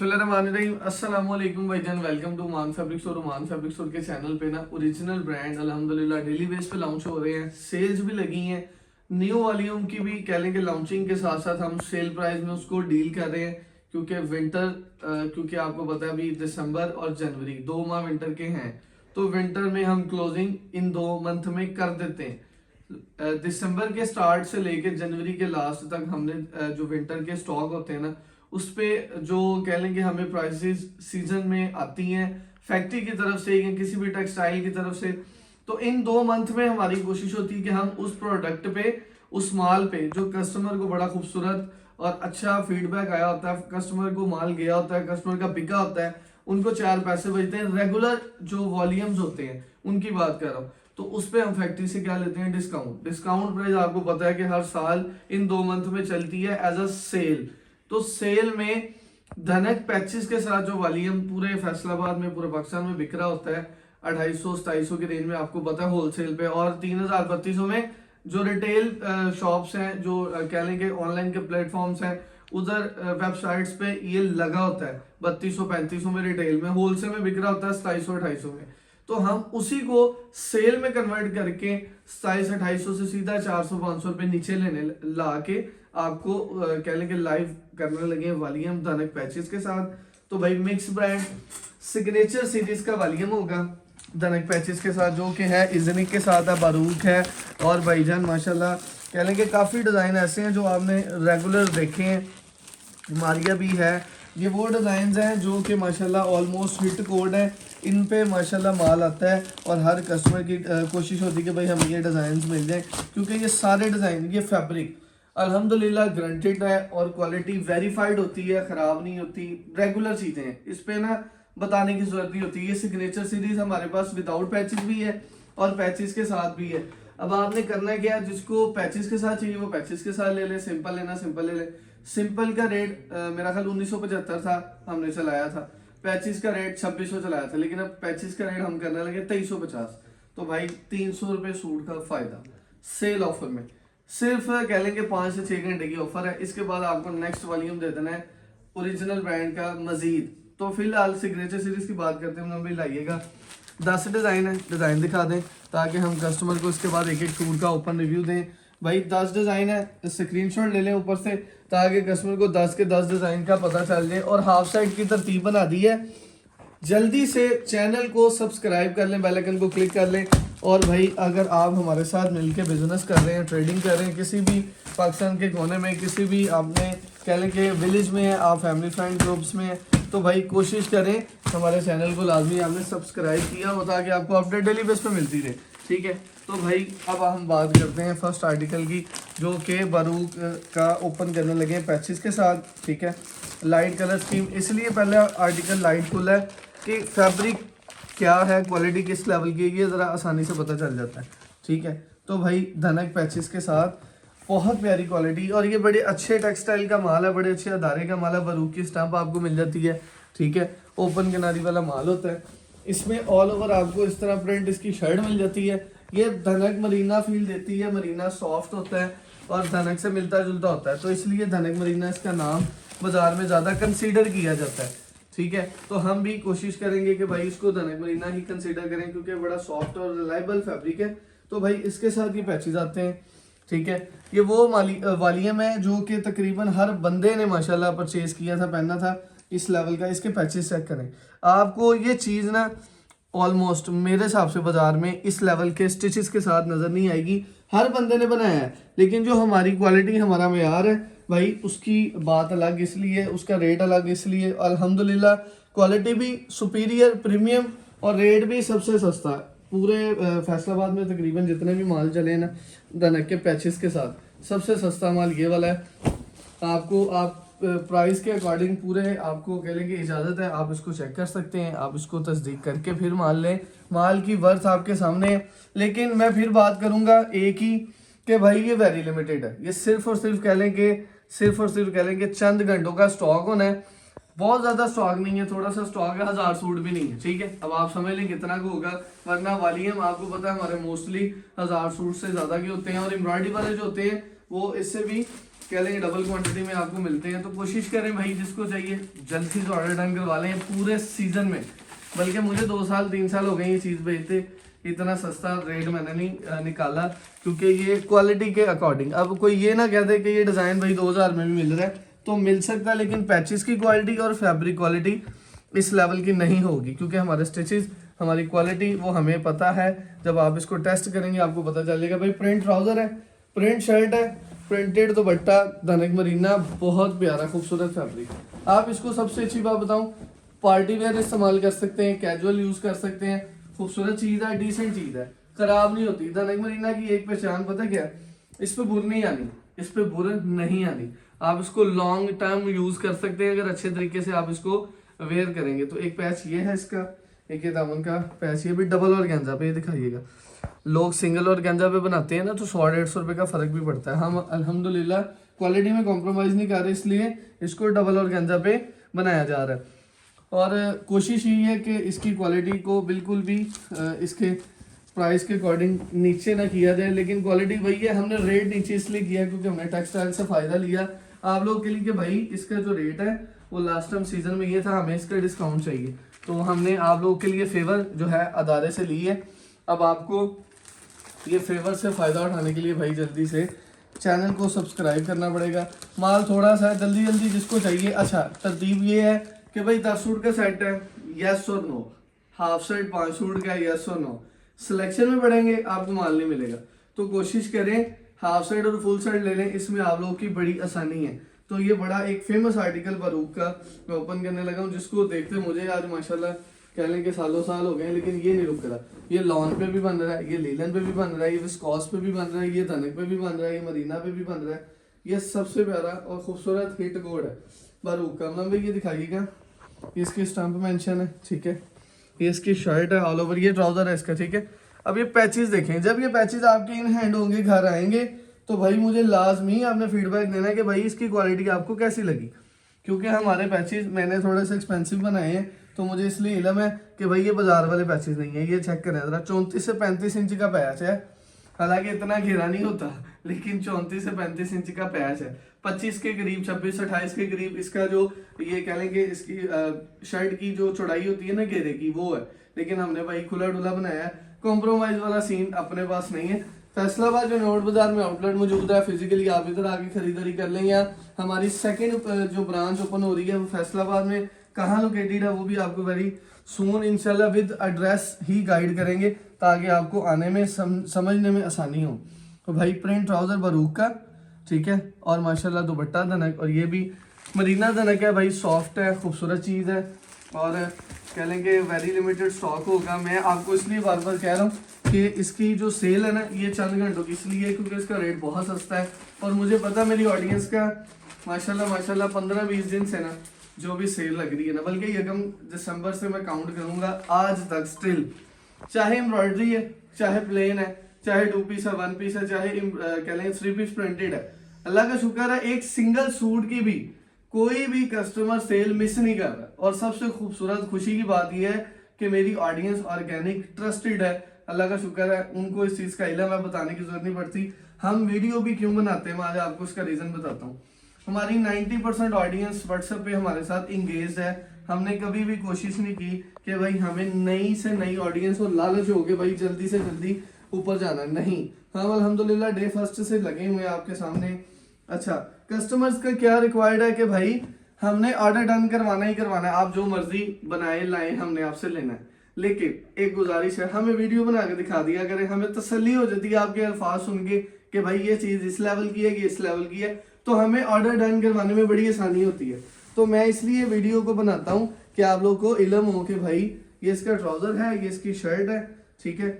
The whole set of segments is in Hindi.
अस्सलाम वालेकुम भाईजान, वेलकम टू मान फैब्रिक स्टोर। मान फैब्रिक स्टोर के चैनल पे ना ओरिजिनल ब्रांड अल्हम्दुलिल्लाह डेली बेस पे लॉन्च हो रहे हैं, सेल्स भी लगी हैं। न्यू वॉल्यूम की भी कह लें कि लॉन्चिंग के साथ साथ हम सेल प्राइस में उसको डील कर रहे हैं, क्योंकि विंटर क्योंकि आपको पता है अभी दिसंबर और जनवरी 2 माह विंटर के हैं, तो विंटर में हम क्लोजिंग इन 2 मंथ में कर देते हैं। दिसंबर के स्टार्ट से लेके जनवरी के लास्ट तक हमने जो विंटर के स्टॉक होते हैं ना, उस पे जो कह लेंगे हमें प्राइसेस सीजन में आती हैं फैक्ट्री की तरफ से या किसी भी टेक्सटाइल की तरफ से, तो इन 2 मंथ में हमारी कोशिश होती है कि हम उस प्रोडक्ट पे, उस माल पे जो कस्टमर को बड़ा खूबसूरत और अच्छा फीडबैक आया होता है, कस्टमर को माल गया होता है, कस्टमर का बिका होता है, उनको 4 पैसे बचते हैं। रेगुलर जो वॉल्यूम्स होते हैं उनकी बात कर रहा हूँ, तो उस पे हम फैक्ट्री से क्या लेते हैं, डिस्काउंट प्राइस आपको पता है कि हर साल इन 2 मंथ में चलती है एज अ सेल। तो सेल में धनक पैचेस के साथ जो वॉल्यूम पूरे फैसलाबाद में, पूरे पाकिस्तान में बिक रहा होता है 250-250 की रेंज में, आपको पता है होलसेल पे, और 3000-3200 में जो रिटेल शॉप्स हैं, जो कह लेंगे ऑनलाइन के प्लेटफॉर्म्स हैं, उधर वेबसाइट्स पे ये लगा होता है 3200-3500 में रिटेल में, होलसेल में बिक रहा होता है 2700-2800 में। तो हम उसी को सेल में कन्वर्ट करके 2700-2800 से सीधा 400-500 रुपए नीचे लेने ला के आपको कह लेंगे लाइव करने लगे वॉल्यूम धनक पैचेस के साथ। तो भाई मिक्स ब्रांड सिग्नेचर सीरीज का वॉल्यूम होगा धनक पैचेस के साथ, जो कि है इजनिक के साथ है, बारूक है, और भाईजान माशाल्लाह कह लेंगे काफ़ी डिज़ाइन ऐसे हैं जो आपने रेगुलर देखे हैं। मारिया भी है, ये वो डिज़ाइन हैं जो कि माशाल्लाह ऑलमोस्ट हिट कोड है, इन पे माशाल्लाह माल आता है, और हर कस्टमर की कोशिश होती है कि भाई हमें ये डिज़ाइन मिल जाए, क्योंकि ये सारे डिज़ाइन, ये फैब्रिक अल्हम्दुलिल्लाह ग्रंटेड है और क्वालिटी वेरीफाइड होती है, ख़राब नहीं होती, रेगुलर चीज़ें हैं, इस पे ना बताने की जरूरत नहीं होती। ये सिग्नेचर सीरीज हमारे पास विदाउट पैचेस भी है और पैचेस के साथ भी है। अब आपने करना क्या है, जिसको पैचेस के साथ चाहिए वो पैचेस के साथ ले ले, सिंपल लेना सिंपल ले ले। सिंपल का रेट मेरा ख्याल 1975 था, हमने चलाया था। पैचेस का रेट 2600 चलाया था, लेकिन अब पैचेस का रेट हम करने लगे 2350। तो भाई 300 रुपये सूट का फायदा सेल ऑफर में, सिर्फ कह लेंगे 5 से 6 घंटे की ऑफर है। इसके बाद आपको नेक्स्ट वॉल्यूम दे देना है ओरिजिनल ब्रांड का मजीद। तो फिलहाल सिग्नेचर सीरीज की बात करते हैं, भी लाइएगा 10 डिज़ाइन है, डिज़ाइन दिखा दें ताकि हम कस्टमर को इसके बाद एक एक सूट का ओपन रिव्यू दें। भाई 10 डिज़ाइन है, स्क्रीनशॉट ले लें ऊपर से, ताकि कस्टमर को 10 के 10 डिज़ाइन का पता चल जाए। और हाफ साइड की तरतीब बना दी है, जल्दी से चैनल को सब्सक्राइब कर लें, बेल आइकन को क्लिक कर लें। और भाई अगर आप हमारे साथ मिलकर बिजनेस कर रहे हैं, ट्रेडिंग कर रहे हैं, किसी भी पाकिस्तान के कोने में, किसी भी आपने कह लें कि विलेज में है, आप फैमिली फ्रेंड ग्रुप्स में है, तो भाई कोशिश करें हमारे चैनल को लाजमी आपने सब्सक्राइब किया हो, ताकि आपको अपडेट डेली बेस पे मिलती रहे, ठीक है। तो भाई अब हम बात करते हैं फर्स्ट आर्टिकल की, जो कि बारूक का ओपन करने लगे हैं पैचेस के साथ, ठीक है। लाइट कलर स्कीम, इसलिए पहले आर्टिकल लाइट फुल है कि फैब्रिक क्या है, क्वालिटी किस लेवल की है, ये ज़रा आसानी से पता चल जाता है, ठीक है। तो भाई धनक पैचेस के साथ बहुत प्यारी क्वालिटी, और ये बड़े अच्छे टेक्सटाइल का माल है, बड़े अच्छे अदारे का माल है, बारूक की स्टैंप आपको मिल जाती है, ठीक है। ओपन किनारी वाला माल होता है, इसमें ऑल ओवर आपको इस तरह प्रिंट इसकी शर्ट मिल जाती है। ये धनक मरीना फील देती है, मरीना सॉफ्ट होता है और धनक से मिलता जुलता होता है, तो इसलिए धनक मरीना इसका नाम बाजार में ज़्यादा कंसीडर किया जाता है, ठीक है। तो हम भी कोशिश करेंगे कि भाई इसको धनक मरीना ही कंसीडर करें, क्योंकि बड़ा सॉफ्ट और रिलायबल फैब्रिक है। तो भाई इसके साथ ये पैचेज आते हैं, ठीक है। ये वो वॉल्यूम है जो कि तकरीबन हर बंदे ने माशाल्लाह परचेज किया था, पहना था इस लेवल का। इसके पैचेज चेक करें, आपको ये चीज़ ना ऑलमोस्ट मेरे हिसाब से बाजार में इस लेवल के स्टिचेस के साथ नज़र नहीं आएगी। हर बंदे ने बनाया है, लेकिन जो हमारी क्वालिटी, हमारा मेयार है भाई, उसकी बात अलग इसलिए, उसका रेट अलग इसलिए। अल्हम्दुलिल्लाह क्वालिटी भी सुपीरियर, प्रीमियम, और रेट भी सबसे सस्ता है पूरे फैसलाबाद में। तकरीबन जितने भी माल चले ना धनक के पैचेस के साथ, सबसे सस्ता माल ये वाला है। आपको आप प्राइस के अकॉर्डिंग पूरे आपको कह लेंगे इजाज़त है, आप इसको चेक कर सकते हैं, आप इसको तस्दीक करके फिर माल लें। माल की वर्थ आपके सामने है, लेकिन मैं फिर बात करूंगा एक ही कि भाई ये वेरी लिमिटेड है, ये सिर्फ और सिर्फ कह लेंगे चंद घंटों का स्टॉक होना है, बहुत ज़्यादा स्टॉक नहीं है, थोड़ा सा स्टॉक है, 1000 सूट भी नहीं है, ठीक है। अब आप समझ लें कितना को होगा, वरना वॉल्यूम आपको पता है हमारे मोस्टली 1000 सूट से ज़्यादा के होते हैं, और एम्ब्रॉयडरी वाले जो होते हैं वो इससे भी कह लेंगे डबल क्वांटिटी में आपको मिलते हैं। तो कोशिश करें भाई जिसको चाहिए जल्दी से ऑर्डर डन करवा लें पूरे सीजन में। बल्कि मुझे 2 साल 3 साल हो गए ये चीज़ बेचते, इतना सस्ता रेट मैंने नहीं निकाला, क्योंकि ये क्वालिटी के अकॉर्डिंग। अब कोई ये ना कह दे कि ये डिज़ाइन भाई 2000 में भी मिल रहा है, तो मिल सकता है, लेकिन पैचेस की क्वालिटी और फैब्रिक क्वालिटी इस लेवल की नहीं होगी, क्योंकि हमारे स्टिचेस हमारी क्वालिटी वो हमें पता है। जब आप इसको टेस्ट करेंगे आपको पता चलेगा। भाई प्रिंट ट्राउज़र है, प्रिंट शर्ट है, प्रिंटेड दुपट्टा, धनक मरीना, बहुत प्यारा खूबसूरत फैब्रिक। आप इसको सबसे अच्छी बात बताऊं, पार्टी वेयर इस्तेमाल कर सकते हैं, कैजुअल यूज़ कर सकते हैं। खूबसूरत चीज़ है, डिसेंट चीज़ है, ख़राब नहीं होती। धनक मरीना की एक पहचान पता क्या, इस पर बुर नहीं आनी, इस पर बुर नहीं आनी। आप इसको लॉन्ग टर्म यूज़ कर सकते हैं अगर अच्छे तरीके से आप इसको वेयर करेंगे। तो एक पैच ये है इसका, एक ये दामन का पैच, ये भी डबल ऑर्गेन्जा पे दिखाइएगा। लोग सिंगल ऑर्गेन्जा पे बनाते हैं ना, तो 100-150 रुपये का फ़र्क भी पड़ता है। हम अल्हम्दुलिल्लाह क्वालिटी में कॉम्प्रोमाइज़ नहीं कर रहे, इसलिए इसको डबल ऑर्गेन्जा पे बनाया जा रहा है। और कोशिश यही है कि इसकी क्वालिटी को बिल्कुल भी इसके प्राइस के अकॉर्डिंग नीचे ना किया जाए, लेकिन क्वालिटी वही है। हमने रेट नीचे इसलिए किया क्योंकि हमने टेक्सटाइल से फ़ायदा लिया आप लोग के लिए कि भाई इसका जो रेट है वो लास्ट टाइम सीजन में ये था, हमें इसका डिस्काउंट चाहिए, तो हमने आप लोगों के लिए फेवर जो है अदारे से ली है। अब आपको ये फेवर से फ़ायदा उठाने के लिए भाई जल्दी से चैनल को सब्सक्राइब करना पड़ेगा। माल थोड़ा सा जल्दी जल्दी जिसको चाहिए। अच्छा, तरतीब ये है कि भाई 10 सूट का सेट है, यस और नो, हाफ शर्ट 5 सूट का, यस और नो। सिलेक्शन में पढ़ेंगे आपको माल नहीं मिलेगा, तो कोशिश करें हाफ शर्ट और फुल शर्ट ले लें, इसमें आप लोगों की बड़ी आसानी है। तो ये बड़ा एक फेमस आर्टिकल बरूक का मैं ओपन करने लगा हूँ, जिसको देखते मुझे आज माशाल्लाह कह लें कि सालों साल हो गए, लेकिन ये नहीं रुक रहा। ये लॉन पे भी बन रहा है, ये लीलन पे भी बन रहा है, ये विस्कॉस पे भी बन रहा है, ये धनक पे भी बन रहा है, ये मरीना पे भी बन रहा है। ये सबसे प्यारा और खूबसूरत हिट कोड है बरूक का। मतलब भाई ये दिखाइएगा, इसकी स्टम्प मेंशन है, ठीक है, ये इसकी शर्ट है ऑल ओवर, ये ट्राउजर है इसका, ठीक है। अब ये पैचेस देखें, जब ये पैचेस आपके इन हैंड होंगे, घर आएंगे, तो भाई मुझे लाजमी आपने फीडबैक देना है कि भाई इसकी क्वालिटी आपको कैसी लगी, क्योंकि हमारे पैचेस मैंने थोड़े से एक्सपेंसिव बनाए हैं, तो मुझे इसलिए इलम है कि भाई ये बाजार वाले पैचेस नहीं है। ये चेक करें ज़रा, 34 से 35 इंच का पैच है, हालांकि इतना घेरा नहीं होता, लेकिन 34 से 35 इंच का पैच है। 25 के करीब, 26-28 के करीब इसका जो ये कह लेंगे इसकी शर्ट की जो चौड़ाई होती है ना घेरे की, वो है। लेकिन हमने भाई खुला डुला बनाया है, कॉम्प्रोमाइज वाला सीन अपने पास नहीं है। फैसलाबाद जो नोट बाजार में आउटलेट मौजूद है, फिजिकली आप इधर आके खरीदारी कर लें, या हमारी सेकंड जो ब्रांच ओपन हो रही है वो फैसलाबाद में कहाँ लोकेटेड है वो भी आपको वेरी सून इंशाल्लाह विद एड्रेस ही गाइड करेंगे, ताकि आपको आने में समझने में आसानी हो। तो भाई प्रिंट ट्राउजर बरूक का, ठीक है, और माशाल्लाह दुपट्टा धनक, और ये भी मरीना धनक है भाई, सॉफ्ट है, खूबसूरत चीज़ है, और कह लेंगे वेरी लिमिटेड स्टॉक होगा। मैं आपको इसलिए बार बार कह रहा हूँ कि इसकी जो सेल है ना, ये चंद घंटों की इसलिए क्योंकि इसका रेट बहुत सस्ता है, और मुझे पता मेरी ऑडियंस का माशाल्लाह 15-20 दिन से ना जो भी सेल लग रही है ना, बल्कि यकम दिसंबर से मैं काउंट करूंगा आज तक स्टिल, चाहे एम्ब्रॉयडरी है, चाहे प्लेन है, चाहे 2 पीस है, 1 पीस है, चाहे कह लें 3 पीस प्रिंटेड है, अल्लाह का शुक्र है एक सिंगल सूट की भी कोई भी कस्टमर सेल मिस नहीं कर रहा। और सबसे खूबसूरत खुशी की बात यह है कि मेरी ऑडियंस ऑर्गेनिक ट्रस्टेड है, अल्लाह का शुक्र है, उनको इस चीज़ का इल्म है, बताने की जरूरत नहीं पड़ती। हम वीडियो भी क्यों बनाते हैं, मैं आज आपको इसका रीज़न बताता हूँ। हमारी 90% ऑडियंस व्हाट्सएप पे हमारे साथ इंगेज है। हमने कभी भी कोशिश नहीं की कि भाई हमें नई से नई ऑडियंस और लालच हो के भाई जल्दी से जल्दी ऊपर जाना, नहीं। हम अल्हम्दुलिल्लाह डे फर्स्ट से लगे हुए हैं आपके सामने। अच्छा, कस्टमर्स का क्या रिक्वायर्ड है कि भाई हमने ऑर्डर डन करवाना ही करवाना है, आप जो मर्जी बनाए लाए हमने आपसे लेना है, लेकिन एक गुजारिश है, हमें वीडियो बना के दिखा दिया करें, हमें तसल्ली हो जाती है आपके अल्फाज सुन के कि भाई ये चीज़ इस लेवल की है, ये इस लेवल की है, तो हमें ऑर्डर डन करवाने में बड़ी आसानी होती है। तो मैं इसलिए वीडियो को बनाता हूँ कि आप लोग को इल्म हो कि भाई ये इसका ट्राउज़र है, ये इसकी शर्ट है, ठीक है,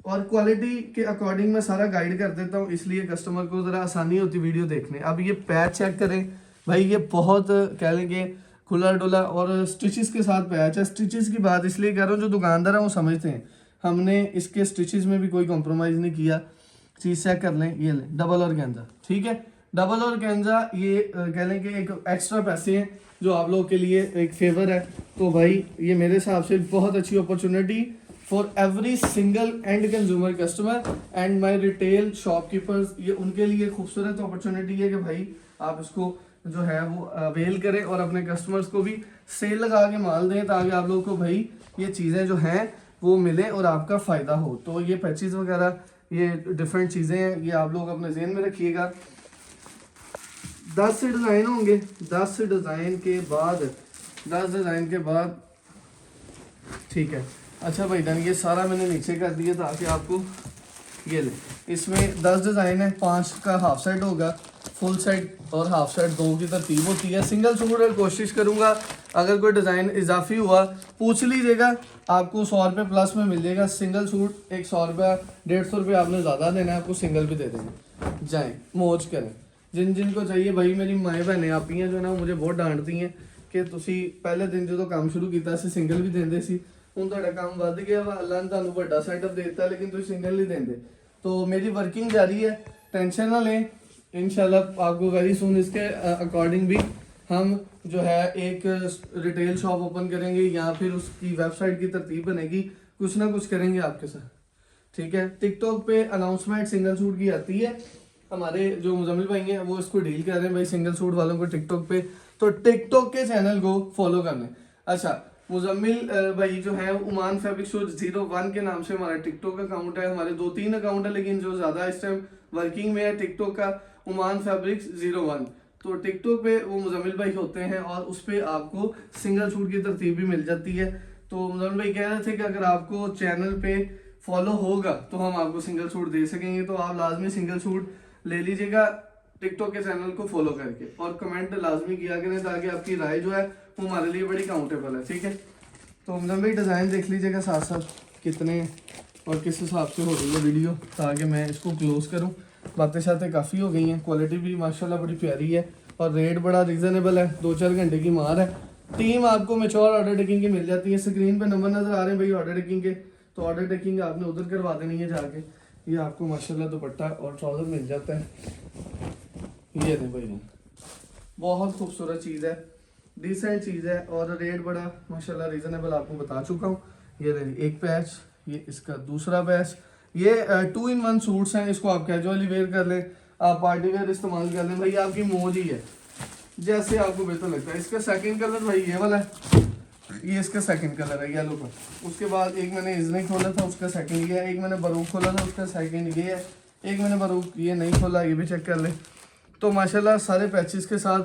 और क्वालिटी के अकॉर्डिंग मैं सारा गाइड कर देता हूँ, इसलिए कस्टमर को ज़रा आसानी होती वीडियो देखने। अब ये पैच चेक करें भाई, ये बहुत कह लेंगे खुला डुला और स्टिचेस के साथ पैच है। स्टिचेस की बात इसलिए कर रहा हूँ, जो दुकानदार है वो समझते हैं, हमने इसके स्टिचेस में भी कोई कॉम्प्रोमाइज़ नहीं किया। चीज़ चेक कर लें, ये लें डबल ऑर्गेन्जा, ठीक है, डबल ऑर्गेन्जा, ये कह लें कि एक एक्स्ट्रा पैसे हैं जो आप लोगों के लिए एक फेवर है। तो भाई ये मेरे हिसाब से बहुत अच्छी opportunity for every single and consumer customer and my retail shopkeepers, ये उनके लिए खूबसूरत अपॉर्चुनिटी है कि भाई आप इसको जो है वो अवेल करें और अपने कस्टमर्स को भी सेल लगा के माल दें, ताकि आप लोग को भाई ये चीज़ें जो हैं वो मिले और आपका फ़ायदा हो। तो ये पैचेस वगैरह, ये डिफरेंट चीज़ें हैं, ये आप लोग अपने जहन में रखिएगा। 10 डिज़ाइन होंगे, 10 डिज़ाइन के बाद ठीक है। अच्छा भाई डन, ये सारा मैंने नीचे कर दिया ताकि आपको ये ले। इसमें 10 डिज़ाइन है, 5 का हाफ सेट होगा, फुल सेट और हाफ सेट 2 की तरतीब होती है। सिंगल सूट कोशिश करूँगा, अगर कोई डिज़ाइन इजाफी हुआ पूछ लीजिएगा, आपको 100 रुपये प्लस में मिल जाएगा। सिंगल सूट एक 100 रुपया 150 रुपये आपने ज़्यादा देना है, आपको सिंगल भी दे देंगे। जाएँ मौज करें। जिन को चाहिए भाई, मेरी माएँ बहनें आपी हैं जो ना मुझे बहुत डांटती हैं कि तुसी पहले दिन जो काम शुरू किया सी सिंगल भी देंदे सी, ਹੁਣ ਤੁਹਾਡਾ ਕੰਮ ਵੱਧ ਗਿਆ ਵਾ, ਅੱਲਾ ਨੇ ਤੁਹਾਨੂੰ ਵੱਡਾ सेटअप दे दिता लेकिन तुम सिंगल नहीं देंगे। तो मेरी वर्किंग जारी है, टेंशन ना लें, इंशाल्लाह आपको वेरी सून इसके अकॉर्डिंग भी हम जो है एक रिटेल शॉप ओपन करेंगे या फिर उसकी वेबसाइट की तरतीब बनेगी, कुछ ना कुछ करेंगे आपके साथ, ठीक है। टिकटॉक पे अनाउंसमेंट सिंगल सूट की आती है, हमारे जो मुजम्मिल भाई हैं वो इसको डील कर रहे हैं भाई सिंगल सूट वालों को टिकटॉक पे, तो टिकटॉक के चैनल को फॉलो करना है। अच्छा, मुजम्मिल भाई जो है उमान फैब्रिक स्टोर 01 के नाम से हमारा टिकटॉक अकाउंट है। हमारे 2-3 अकाउंट है, लेकिन जो ज़्यादा इस टाइम वर्किंग में है टिकटॉक का उमान फैब्रिक्स 01। तो टिकटॉक पे वो मुजम्मिल भाई होते हैं और उस पर आपको सिंगल सूट की तरतीब भी मिल जाती है। तो मुजम्मिल भाई कह रहे थे कि अगर आपको चैनल पे फॉलो होगा तो हम आपको सिंगल सूट दे सकेंगे, तो आप लाजमी सिंगल सूट ले लीजिएगा टिकटॉक के चैनल को फॉलो करके, और कमेंट लाजमी किया करें ताकि आपकी राय जो है वो हमारे लिए बड़ी काउंटेबल है, ठीक है। तो हम भाई डिज़ाइन देख लीजिएगा साथ साथ कितने और किस हिसाब से हो रही है वीडियो, ताकि मैं इसको क्लोज करूं। बातें शातें काफ़ी हो गई हैं, क्वालिटी भी माशाल्लाह बड़ी प्यारी है और रेट बड़ा रीज़नेबल है, 2-4 घंटे की मार है। टीम आपको मैच्योर ऑर्डर टेकिंग की मिल जाती है। स्क्रीन पे नंबर नज़र आ रहे हैं भाई ऑर्डर टेकिंग के, तो ऑर्डर टेकिंग आपने उधर करवा देनी है जाके। ये आपको माशाल्लाह दुपट्टा और ट्राउज़र मिल जाता है, ये नहीं भाई बहुत खूबसूरत चीज़ है, डिसेंट चीज़ है और रेट बड़ा माशाल्लाह रीज़नेबल आपको बता चुका हूँ। ये रही एक पैच, ये इसका दूसरा पैच, ये 2-in-1 सूट्स हैं। इसको आप कैजुअली वेयर कर लें, आप पार्टी वेयर इस्तेमाल कर लें, भाई आपकी मौज ही है जैसे आपको बेहतर लगता है। इसका सेकंड कलर भाई ये वाला है, ये इसका सेकंड कलर है येलो का। उसके बाद एक मैंने इजने खोला था, उसका सेकंड ये है। एक मैंने बरूक खोला था, उसका सेकंड ये है। एक मैंने बरूक ये नहीं खोला, ये भी चेक कर ले। तो माशाल्लाह सारे पैचेस के साथ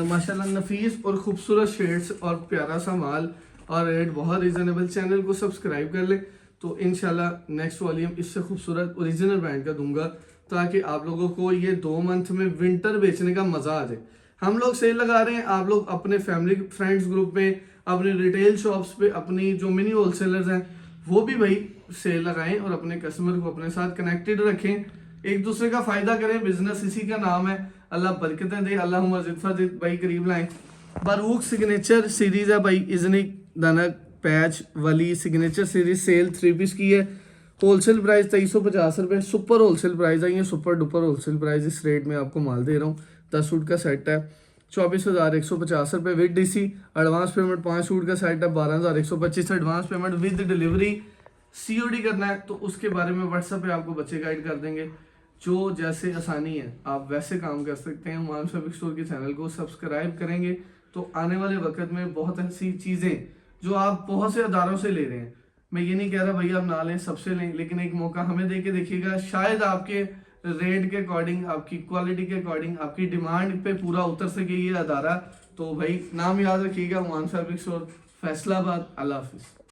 माशाल्लाह नफीस और ख़ूबसूरत शेड्स और प्यारा सा माल और रेट बहुत रीज़नेबल। चैनल को सब्सक्राइब कर ले, तो इंशाल्लाह नेक्स्ट वॉल्यूम इससे खूबसूरत ओरिजिनल ब्रांड का दूंगा, ताकि आप लोगों को ये 2 मंथ में विंटर बेचने का मज़ा आ जाए। हम लोग सेल लगा रहे हैं, आप लोग अपने फैमिली फ्रेंड्स ग्रुप में, अपने रिटेल शॉप्स पे, अपनी जो मिनी होलसेलर्स हैं वो भी भाई सेल लगाएं और अपने कस्टमर को अपने साथ कनेक्टेड रखें, एक दूसरे का फ़ायदा करें। बिजनेस इसी का नाम है, अल्लाह बरकतें दे, अल्लाह मज़ीद फज़ीद भाई करीब लाएं। बारूक सिग्नेचर सीरीज़ है भाई, इजनिक दानक पैच वाली सिग्नेचर सीरीज सेल 3 पीस की है। होलसेल प्राइस 2350 रुपये, सुपर होलसेल प्राइस है, ये सुपर डुपर होलसेल प्राइस, इस रेट में आपको माल दे रहा हूँ। 10 सूट का सेट है 24,150 रुपये with DC. Advance payment 5 suit का सेट है 12,125। Advance payment with delivery COD करना है तो उसके बारे में व्हाट्सएप पे आपको बच्चे गाइड कर देंगे। जो जैसे आसानी है आप वैसे काम कर सकते हैं। उमान फैब्रिक स्टोर के चैनल को सब्सक्राइब करेंगे तो आने वाले वक्त में बहुत ऐसी चीज़ें जो आप बहुत से अदारों से ले रहे हैं, मैं ये नहीं कह रहा भैया आप ना लें, सबसे लें, लेकिन एक मौका हमें दे के देखिएगा, शायद आपके रेट के अकॉर्डिंग, आपकी क्वालिटी के अकॉर्डिंग, आपकी डिमांड पे पूरा उतर सके ये अदारा। तो भाई नाम याद रखिएगा, उमान फैब्रिक स्टोर, फैसलाबाद। अल्लाह हाफिज़।